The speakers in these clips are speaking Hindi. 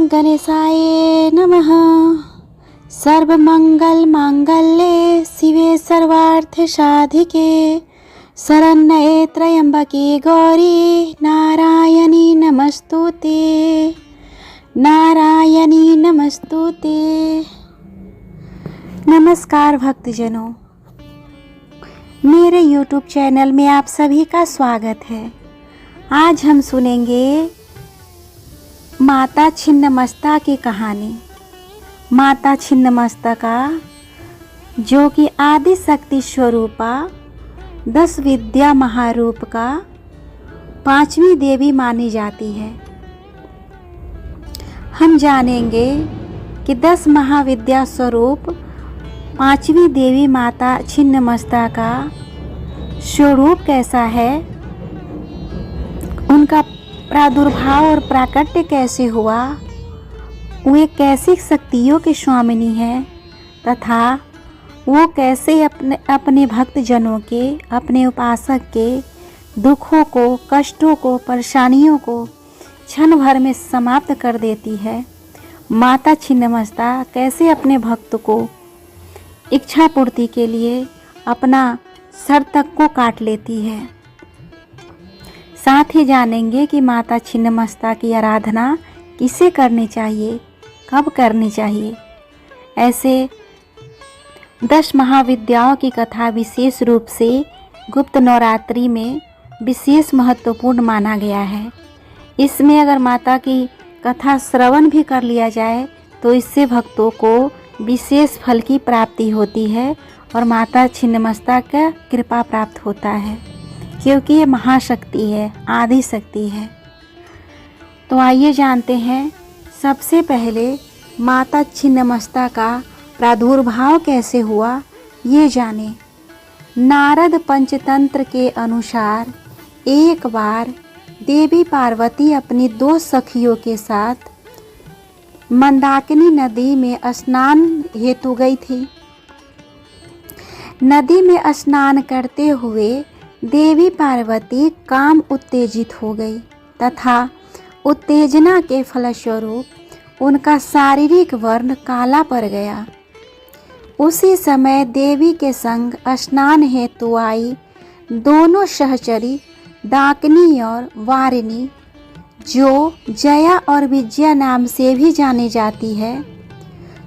गणेशाय नमः। सर्वमंगलमांगल्ये शिवे सर्वार्थसाधिके शरण्ये त्र्यंबके गौरी नारायणी नमस्तुते, नारायणी नमस्तुते। नमस्कार भक्तजनों, मेरे YouTube चैनल में आप सभी का स्वागत है। आज हम सुनेंगे माता छिन्नमस्ता की कहानी। माता छिन्नमस्ता जो कि आदि शक्ति स्वरूपा 10 विद्या महारूप का 5वीं देवी मानी जाती है। हम जानेंगे कि 10 महाविद्या स्वरूप 5वीं देवी माता छिन्नमस्ता का स्वरूप कैसा है, उनका प्रादुर्भाव और प्राकट्य कैसे हुआ, वे कैसी शक्तियों की स्वामिनी है तथा वो कैसे अपने भक्तजनों के, अपने उपासक के दुखों को, कष्टों को, परेशानियों को क्षण भर में समाप्त कर देती है। माता छिन्नमस्ता कैसे अपने भक्त को इच्छा पूर्ति के लिए अपना सर तक को काट लेती है। साथ ही जानेंगे कि माता छिन्नमस्ता की आराधना किसे करनी चाहिए, कब करनी चाहिए। ऐसे 10 महाविद्याओं की कथा विशेष रूप से गुप्त नवरात्रि में विशेष महत्वपूर्ण माना गया है। इसमें अगर माता की कथा श्रवण भी कर लिया जाए तो इससे भक्तों को विशेष फल की प्राप्ति होती है और माता छिन्नमस्ता का कृपा प्राप्त होता है, क्योंकि ये महाशक्ति है, आदि शक्ति है। तो आइए जानते हैं सबसे पहले माता छिन्नमस्ता का प्रादुर्भाव कैसे हुआ, ये जाने। नारद पंचतंत्र के अनुसार एक बार देवी पार्वती अपनी 2 सखियों के साथ मंदाकिनी नदी में स्नान हेतु गई थी। नदी में स्नान करते हुए देवी पार्वती काम उत्तेजित हो गई तथा उत्तेजना के फलस्वरूप उनका शारीरिक वर्ण काला पड़ गया। उसी समय देवी के संग स्नान हेतु आई दोनों सहचरी डाकिनी और वारिणी, जो जया और विजया नाम से भी जानी जाती है,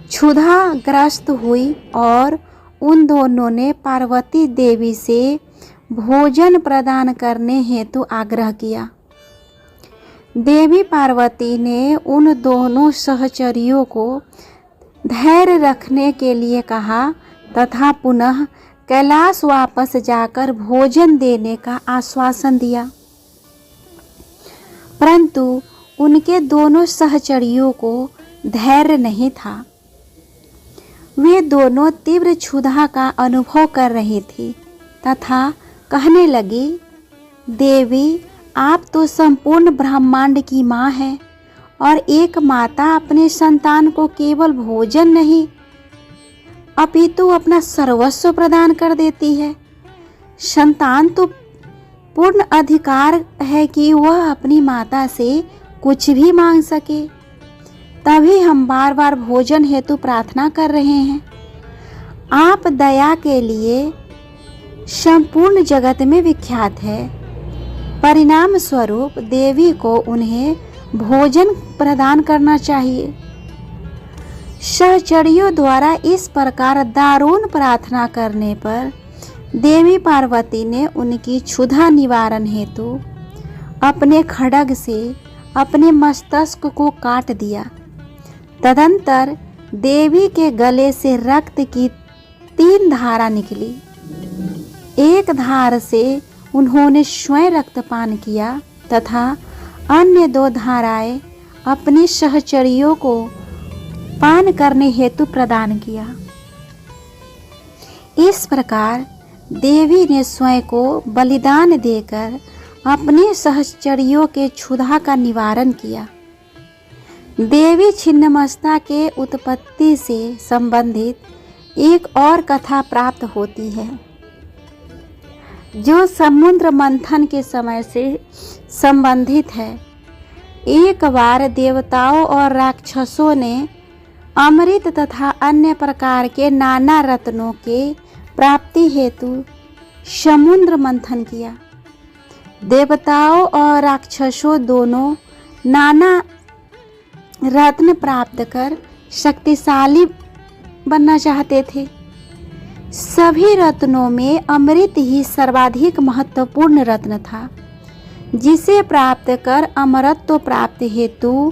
क्षुधा ग्रस्त हुई और उन दोनों ने पार्वती देवी से भोजन प्रदान करने हेतु आग्रह किया। देवी पार्वती ने उन दोनों सहचरियों को धैर्य रखने के लिए कहा तथा पुनः कैलाश वापस जाकर भोजन देने का आश्वासन दिया, परंतु उनके दोनों सहचरियों को धैर्य नहीं था। वे दोनों तीव्र क्षुधा का अनुभव कर रही थी तथा कहने लगी, देवी आप तो संपूर्ण ब्रह्मांड की माँ हैं और एक माता अपने संतान को केवल भोजन नहीं अपितु अपना सर्वस्व प्रदान कर देती है। संतान तो पूर्ण अधिकार है कि वह अपनी माता से कुछ भी मांग सके, तभी हम बार बार भोजन हेतु प्रार्थना कर रहे हैं। आप दया के लिए संपूर्ण जगत में विख्यात है। परिणाम स्वरूप देवी को उन्हें भोजन प्रदान करना चाहिए। सहचरियों द्वारा इस प्रकार दारुण प्रार्थना करने पर देवी पार्वती ने उनकी क्षुधा निवारण हेतु अपने खड्ग से अपने मस्तक को काट दिया। तदंतर देवी के गले से रक्त की 3 धारा निकली। एक धार से उन्होंने स्वयं रक्तपान किया तथा अन्य 2 धाराएं अपने सहचरियों को पान करने हेतु प्रदान किया। इस प्रकार देवी ने स्वयं को बलिदान देकर अपने सहचरियों के क्षुधा का निवारण किया। देवी छिन्नमस्ता के उत्पत्ति से संबंधित एक और कथा प्राप्त होती है, जो समुद्र मंथन के समय से संबंधित है। एक बार देवताओं और राक्षसों ने अमृत तथा अन्य प्रकार के नाना रत्नों के प्राप्ति हेतु समुद्र मंथन किया। देवताओं और राक्षसों दोनों नाना रत्न प्राप्त कर शक्तिशाली बनना चाहते थे। सभी रत्नों में अमृत ही सर्वाधिक महत्वपूर्ण रत्न था, जिसे प्राप्त कर अमरत्व प्राप्त हेतु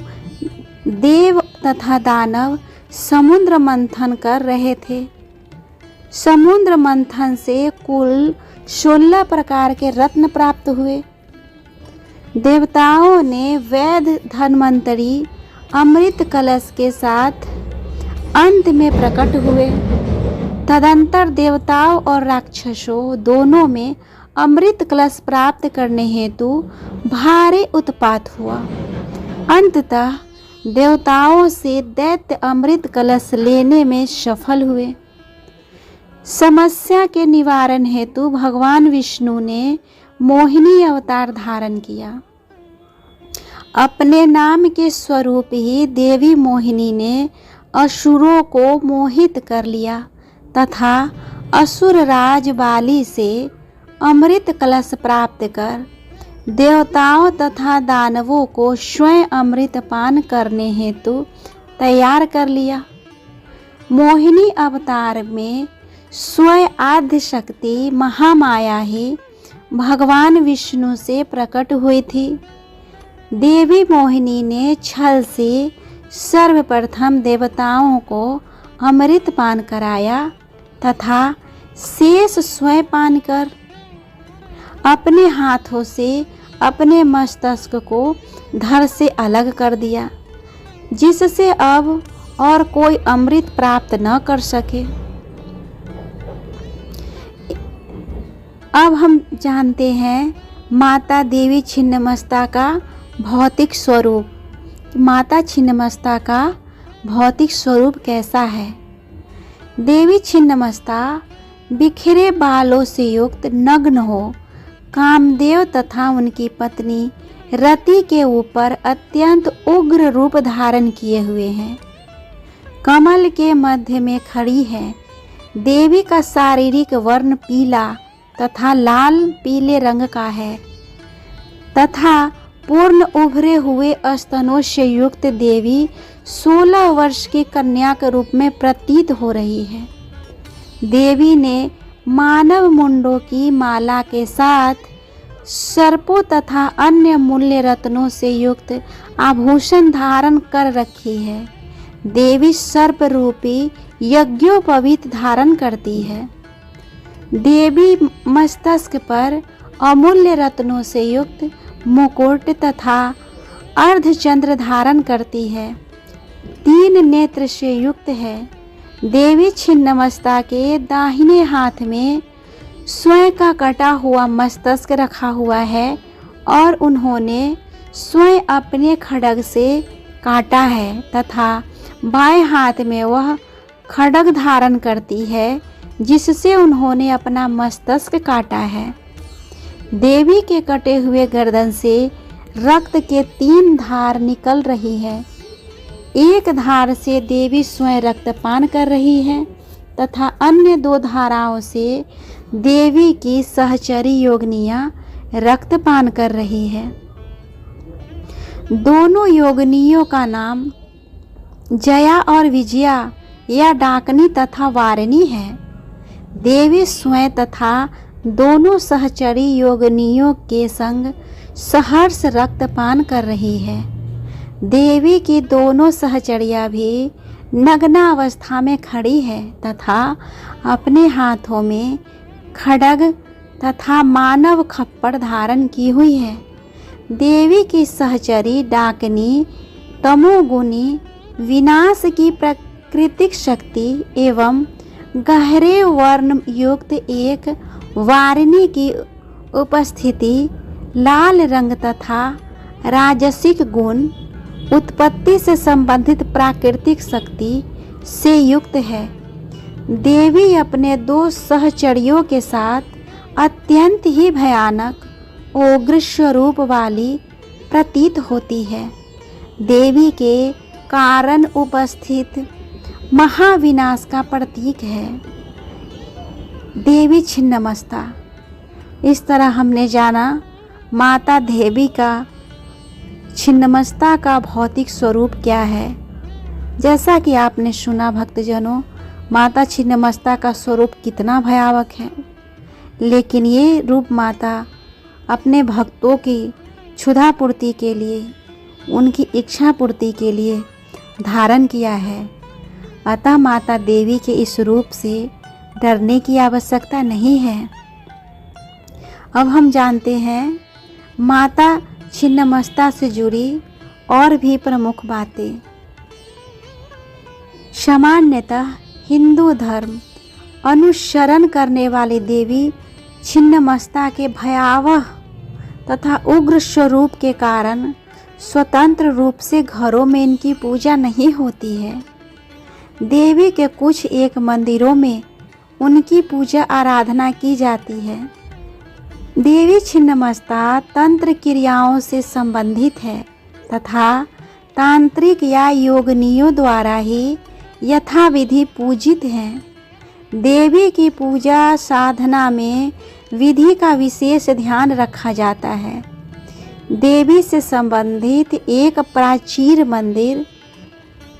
देव तथा दानव समुद्र मंथन कर रहे थे। समुद्र मंथन से कुल 16 प्रकार के रत्न प्राप्त हुए। देवताओं ने वैद्य धन्वंतरी अमृत कलश के साथ अंत में प्रकट हुए। तदंतर देवताओं और राक्षसों दोनों में अमृत कलश प्राप्त करने हेतु भारी उत्पात हुआ। अंततः देवताओं से दैत्य अमृत कलश लेने में सफल हुए। समस्या के निवारण हेतु भगवान विष्णु ने मोहिनी अवतार धारण किया। अपने नाम के स्वरूप ही देवी मोहिनी ने असुरों को मोहित कर लिया तथा असुर राज बाली से अमृत कलश प्राप्त कर देवताओं तथा दानवों को स्वयं अमृत पान करने हेतु तैयार कर लिया। मोहिनी अवतार में स्वयं आद्य शक्ति महामाया ही भगवान विष्णु से प्रकट हुई थी। देवी मोहिनी ने छल से सर्वप्रथम देवताओं को अमृत पान कराया तथा शेष स्वयं पान कर अपने हाथों से अपने मस्तक को धड़ से अलग कर दिया, जिससे अब और कोई अमृत प्राप्त न कर सके। अब हम जानते हैं माता देवी छिन्नमस्ता का भौतिक स्वरूप। माता छिन्नमस्ता का भौतिक स्वरूप कैसा है? देवी छिन्नमस्ता बिखरे बालों से युक्त नग्न हो कामदेव तथा उनकी पत्नी रति के ऊपर अत्यंत उग्र रूप धारण किए हुए हैं। कमल के मध्य में खड़ी है। देवी का शारीरिक वर्ण पीला तथा लाल पीले रंग का है तथा पूर्ण उभरे हुए स्तनों से युक्त देवी 16 वर्ष की कन्या के रूप में प्रतीत हो रही है। देवी ने मानव मुंडों की माला के साथ सर्पों तथा अन्य मूल्य रत्नों से युक्त आभूषण धारण कर रखी है। देवी सर्प रूपी यज्ञोपवीत धारण करती है। देवी मस्तक पर अमूल्य रत्नों से युक्त मुकुट तथा अर्धचंद्र धारण करती है। 3 नेत्र से युक्त है। देवी छिन्नमस्ता के दाहिने हाथ में स्वयं का कटा हुआ मस्तक रखा हुआ है और उन्होंने स्वयं अपने खड्ग से काटा है तथा बाएं हाथ में वह खड्ग धारण करती है जिससे उन्होंने अपना मस्तक काटा है। देवी के कटे हुए गर्दन से रक्त के 3 धार निकल रही है। एक धार से देवी स्वयं रक्तपान कर रही है तथा अन्य 2 धाराओं से देवी की सहचरी योगिनियां रक्तपान कर रही है। दोनों योगिनियों का नाम जया और विजया या डाकनी तथा वारिणी है। देवी स्वयं तथा दोनों सहचरी योगिनियों के संग सहर्ष रक्तपान कर रही है। देवी की दोनों सहचरियां भी नग्नावस्था में खड़ी है तथा अपने हाथों में खड्ग तथा मानव खप्पड़ धारण की हुई है। देवी की सहचरी डाकनी तमोगुनी विनाश की प्राकृतिक शक्ति एवं गहरे वर्ण युक्त एक वारिणी की उपस्थिति लाल रंग तथा राजसिक गुण उत्पत्ति से संबंधित प्राकृतिक शक्ति से युक्त है। देवी अपने 2 सहचरियों के साथ अत्यंत ही भयानक उग्र स्वरूप वाली प्रतीत होती है। देवी के कारण उपस्थित महाविनाश का प्रतीक है देवी छिन्नमस्ता। इस तरह हमने जाना माता देवी का छिन्नमस्ता का भौतिक स्वरूप क्या है। जैसा कि आपने सुना भक्तजनों, माता छिन्नमस्ता का स्वरूप कितना भयावह है, लेकिन ये रूप माता अपने भक्तों की क्षुधा पूर्ति के लिए, उनकी इच्छा पूर्ति के लिए धारण किया है। अतः माता देवी के इस रूप से डरने की आवश्यकता नहीं है। अब हम जानते हैं माता छिन्नमस्ता से जुड़ी और भी प्रमुख बातें। सामान्यतः हिंदू धर्म अनुसरण करने वाली देवी छिन्नमस्ता के भयावह तथा उग्र स्वरूप के कारण स्वतंत्र रूप से घरों में इनकी पूजा नहीं होती है। देवी के कुछ एक मंदिरों में उनकी पूजा आराधना की जाती है। देवी छिन्नमस्ता तंत्र क्रियाओं से संबंधित है तथा तांत्रिक या योगिनियों द्वारा ही यथाविधि पूजित हैं। देवी की पूजा साधना में विधि का विशेष ध्यान रखा जाता है। देवी से संबंधित एक प्राचीन मंदिर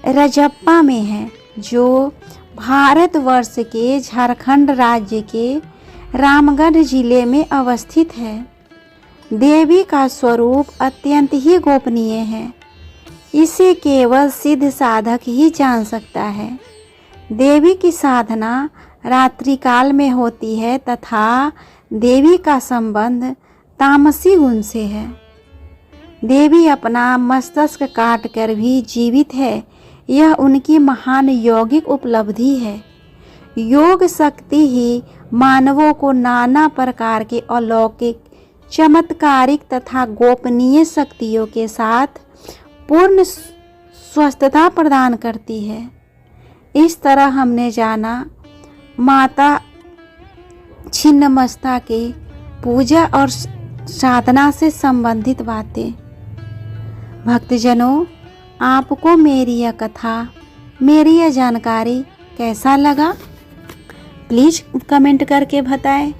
रजप्पा में है, जो भारतवर्ष के झारखंड राज्य के रामगढ़ जिले में अवस्थित है। देवी का स्वरूप अत्यंत ही गोपनीय है। इसे केवल सिद्ध साधक ही जान सकता है। देवी की साधना रात्रि काल में होती है तथा देवी का संबंध तामसी गुण से है। देवी अपना मस्तक काट कर भी जीवित है। यह उनकी महान यौगिक उपलब्धि है। योग शक्ति ही मानवों को नाना प्रकार के अलौकिक, चमत्कारिक तथा गोपनीय शक्तियों के साथ पूर्ण स्वस्थता प्रदान करती है। इस तरह हमने जाना माता छिन्नमस्ता के पूजा और साधना से संबंधित बातें। भक्तजनों, आपको मेरी यह कथा, मेरी यह जानकारी कैसा लगा, प्लीज़ कमेंट करके बताएं।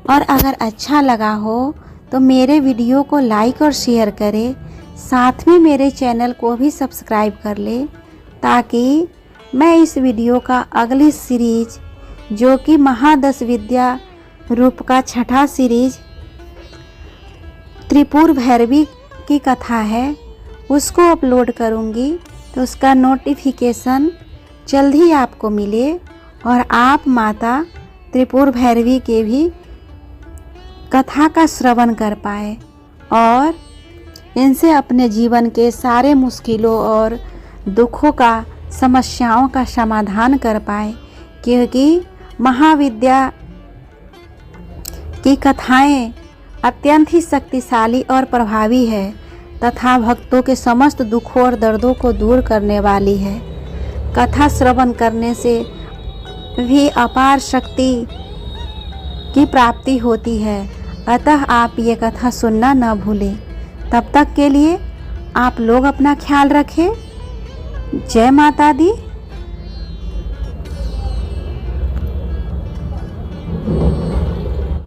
और अगर अच्छा लगा हो तो मेरे वीडियो को लाइक और शेयर करें। साथ में मेरे चैनल को भी सब्सक्राइब कर ले, ताकि मैं इस वीडियो का अगली सीरीज, जो कि महादश विद्या रूप का छठा सीरीज त्रिपुर भैरवी की कथा है, उसको अपलोड करूंगी, तो उसका नोटिफिकेशन जल्द ही आपको मिले और आप माता त्रिपुर भैरवी के भी कथा का श्रवण कर पाए और इनसे अपने जीवन के सारे मुश्किलों और दुखों का, समस्याओं का समाधान कर पाए। क्योंकि महाविद्या की कथाएं अत्यंत ही शक्तिशाली और प्रभावी है तथा भक्तों के समस्त दुखों और दर्दों को दूर करने वाली है। कथा श्रवण करने से भी अपार शक्ति की प्राप्ति होती है। अतः आप ये कथा सुनना न भूलें। तब तक के लिए आप लोग अपना ख्याल रखें। जय माता दी।